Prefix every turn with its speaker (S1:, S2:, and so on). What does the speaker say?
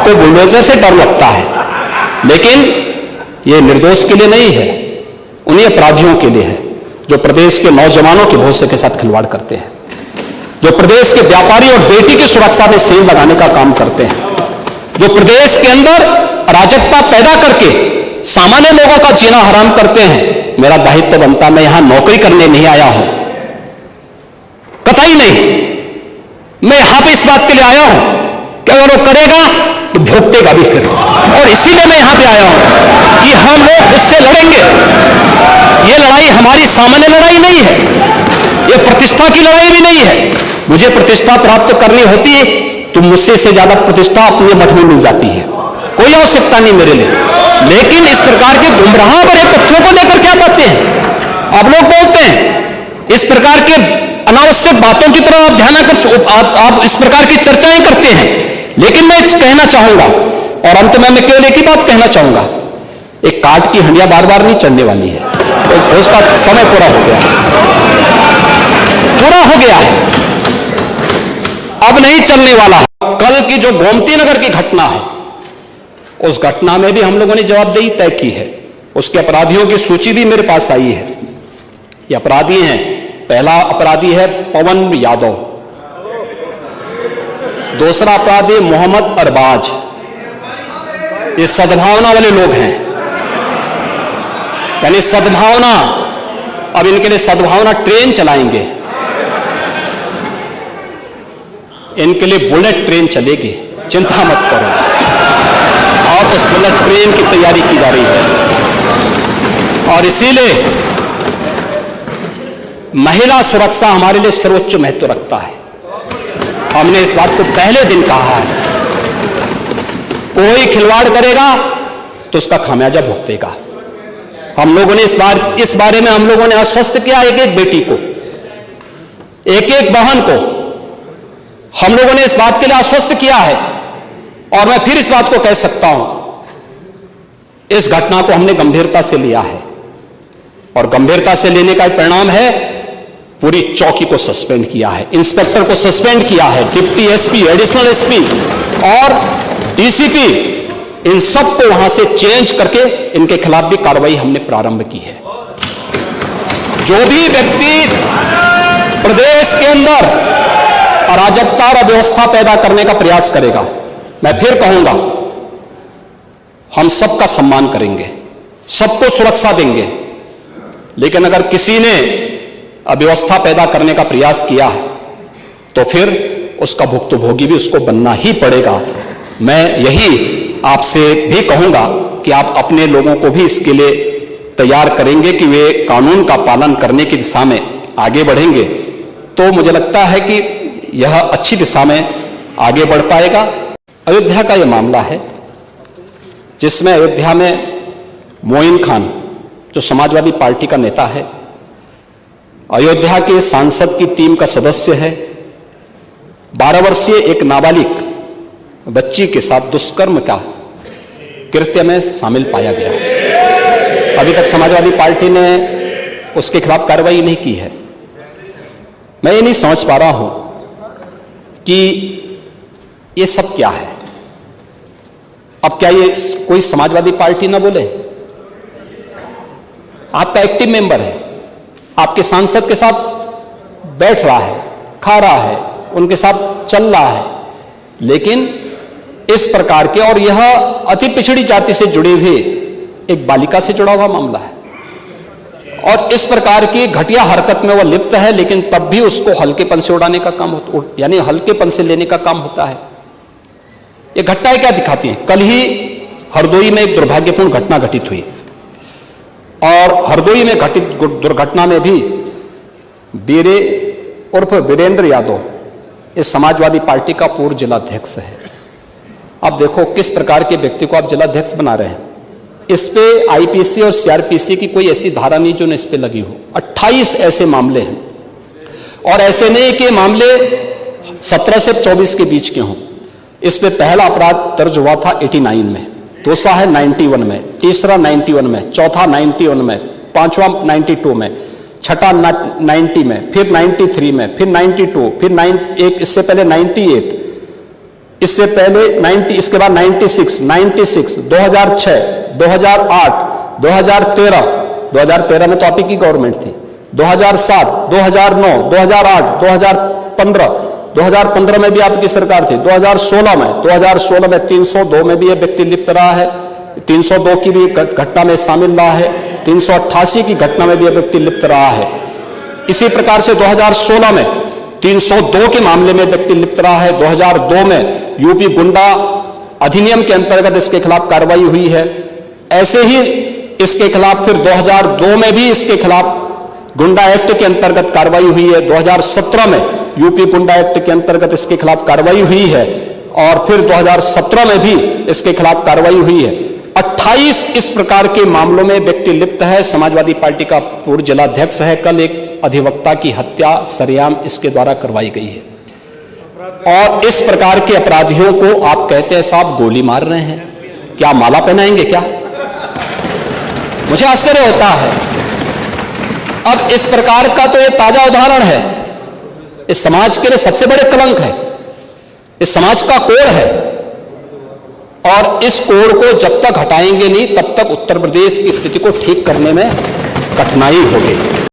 S1: आपको बुलडोजर से डर लगता है, लेकिन यह निर्दोष के लिए नहीं है, उन्हीं अपराधियों के लिए है जो प्रदेश के नौजवानों के भविष्य के साथ खिलवाड़ करते हैं, जो प्रदेश के व्यापारी और बेटी की सुरक्षा में सेंध लगाने का काम करते हैं, जो प्रदेश के अंदर अराजकता पैदा करके सामान्य लोगों का जीना हराम करते हैं। मेरा दायित्व बनता, मैं यहां नौकरी करने नहीं आया हूं, कतई नहीं। मैं यहां पे इस बात के लिए आया हूं कि अगर वो करेगा तो भुगतेगा भी फिर, और इसीलिए मैं यहां पे आया हूं कि हम लोग उससे लड़ेंगे। ये लड़ाई हमारी सामान्य लड़ाई नहीं है, ये प्रतिष्ठा की लड़ाई भी नहीं है। मुझे प्रतिष्ठा प्राप्त करनी होती तो मुझसे से ज्यादा प्रतिष्ठा अपने मठ में मिल जाती है, कोई आवश्यकता नहीं मेरे लिए। लेकिन इस प्रकार के गुमराह भरे तथ्यों को लेकर क्या बातें हैं आप लोग बोलते हैं, इस प्रकार के अनावश्यक बातों की तरफ आप ध्यान कर, आप इस प्रकार की चर्चाएं करते हैं। लेकिन मैं कहना चाहूंगा, और अंत में मैं केवल एक ही बात कहना चाहूंगा, एक काट की हंडिया बार बार नहीं चढ़ने वाली है, तो उसका समय पूरा हो गया है, अब नहीं चलने वाला। कल की जो गोमती नगर की घटना है, उस घटना में भी हम लोगों ने जवाबदेही तय की है। उसके अपराधियों की सूची भी मेरे पास आई है। ये अपराधी हैं, पहला अपराधी है पवन यादव, दूसरा अपराधी मोहम्मद अरबाज। ये सद्भावना वाले लोग हैं, यानी सद्भावना, अब इनके लिए सद्भावना ट्रेन चलाएंगे, इनके लिए बुलेट ट्रेन चलेगी, चिंता मत करो। और उस बुलेट ट्रेन की तैयारी की जा रही है, और इसीलिए महिला सुरक्षा हमारे लिए सर्वोच्च महत्व रखता है। हमने इस बात को पहले दिन कहा है, कोई खिलवाड़ करेगा तो उसका खामियाजा भुगतेगा। हम लोगों ने इस बारे में हम लोगों ने आश्वस्त किया, एक एक बेटी को, एक एक बहन को हम लोगों ने इस बात के लिए आश्वस्त किया है। और मैं फिर इस बात को कह सकता हूं, इस घटना को हमने गंभीरता से लिया है, और गंभीरता से लेने का परिणाम है पूरी चौकी को सस्पेंड किया है, इंस्पेक्टर को सस्पेंड किया है, डिप्टी एसपी, एडिशनल एसपी और डीसीपी, इन सबको वहां से चेंज करके इनके खिलाफ भी कार्रवाई हमने प्रारंभ की है। जो भी व्यक्ति प्रदेश के अंदर अराजकता और अव्यवस्था पैदा करने का प्रयास करेगा, मैं फिर कहूंगा, हम सबका सम्मान करेंगे, सबको सुरक्षा देंगे। लेकिन अगर किसी ने अव्यवस्था पैदा करने का प्रयास किया है तो फिर उसका भुक्तभोगी भी उसको बनना ही पड़ेगा। मैं यही आपसे भी कहूंगा कि आप अपने लोगों को भी इसके लिए तैयार करेंगे कि वे कानून का पालन करने की दिशा में आगे बढ़ेंगे, तो मुझे लगता है कि यह अच्छी दिशा में आगे बढ़ पाएगा। अयोध्या का यह मामला है जिसमें अयोध्या में मोइन खान, जो समाजवादी पार्टी का नेता है, अयोध्या के सांसद की टीम का सदस्य है, 12 वर्षीय एक नाबालिग बच्ची के साथ दुष्कर्म का कृत्य में शामिल पाया गया। अभी तक समाजवादी पार्टी ने उसके खिलाफ कार्रवाई नहीं की है। मैं ये नहीं समझ पा रहा हूं कि ये सब क्या है। अब क्या ये कोई समाजवादी पार्टी ना बोले? आपका एक्टिव मेंबर है, आपके सांसद के साथ बैठ रहा है, खा रहा है, उनके साथ चल रहा है, लेकिन इस प्रकार के, और यह अति पिछड़ी जाति से जुड़ी हुई एक बालिका से जुड़ा हुआ मामला है, और इस प्रकार की घटिया हरकत में वह लिप्त है, लेकिन तब भी उसको हल्केपन से उड़ाने का काम होता, यानी हल्केपन से लेने का काम होता है। ये घटनाएं क्या दिखाती हैं? कल ही हरदोई में एक दुर्भाग्यपूर्ण घटना घटित हुई, और हरदोई में घटित दुर्घटना में भी बीरे उर्फ वीरेंद्र यादव इस समाजवादी पार्टी का पूर्व जिलाध्यक्ष है। अब देखो किस प्रकार के व्यक्ति को आप जिलाध्यक्ष बना रहे हैं। इस पे आईपीसी और सीआरपीसी की कोई ऐसी धारा नहीं जो इस पे लगी हो। 28 ऐसे मामले हैं, और ऐसे नहीं कि मामले 17 से 24 के बीच के हों। इस पे पहला अपराध दर्ज हुआ था 89 में, दूसरा है 91 में, तीसरा 91 में, चौथा 91 में, पांचवा 92 में, छठा 90 में, फिर 93 में, फिर 92, फिर एक इससे पहले 98। इससे पहले 90, इसके बाद 96, 2006, 2008, 2013 में तो आप ही की गवर्नमेंट थी, 2007, 2009, 2008, 2015 में भी आपकी सरकार थी, 2016 में 302 में भी यह व्यक्ति लिप्त रहा है, 302 की भी घटना में शामिल रहा है, 388 की घटना में भी यह व्यक्ति लिप्त रहा है। इसी प्रकार से 2016 में 302 के मामले में व्यक्ति लिप्त रहा है। 2002 में यूपी गुंडा अधिनियम के अंतर्गत इसके खिलाफ कार्रवाई हुई है। ऐसे ही इसके खिलाफ फिर 2002 में भी इसके खिलाफ गुंडा एक्ट के अंतर्गत कार्रवाई हुई है। 2017 में यूपी गुंडा एक्ट के अंतर्गत इसके खिलाफ कार्रवाई हुई है और फिर 2017 में भी इसके खिलाफ कार्रवाई हुई है। 28 इस प्रकार के मामलों में व्यक्ति लिप्त है। समाजवादी पार्टी का पूर्व जिलाध्यक्ष है। कल एक अधिवक्ता की हत्या सरेआम इसके द्वारा करवाई गई है। और इस प्रकार के अपराधियों को आप कहते हैं साहब गोली मार रहे हैं, क्या माला पहनाएंगे क्या? मुझे आश्चर्य होता है। अब इस प्रकार का तो ये ताजा उदाहरण है, इस समाज के लिए सबसे बड़े कलंक है, इस समाज का कोड है और इस कोड को जब तक हटाएंगे नहीं तब तक उत्तर प्रदेश की स्थिति को ठीक करने में कठिनाई होगी।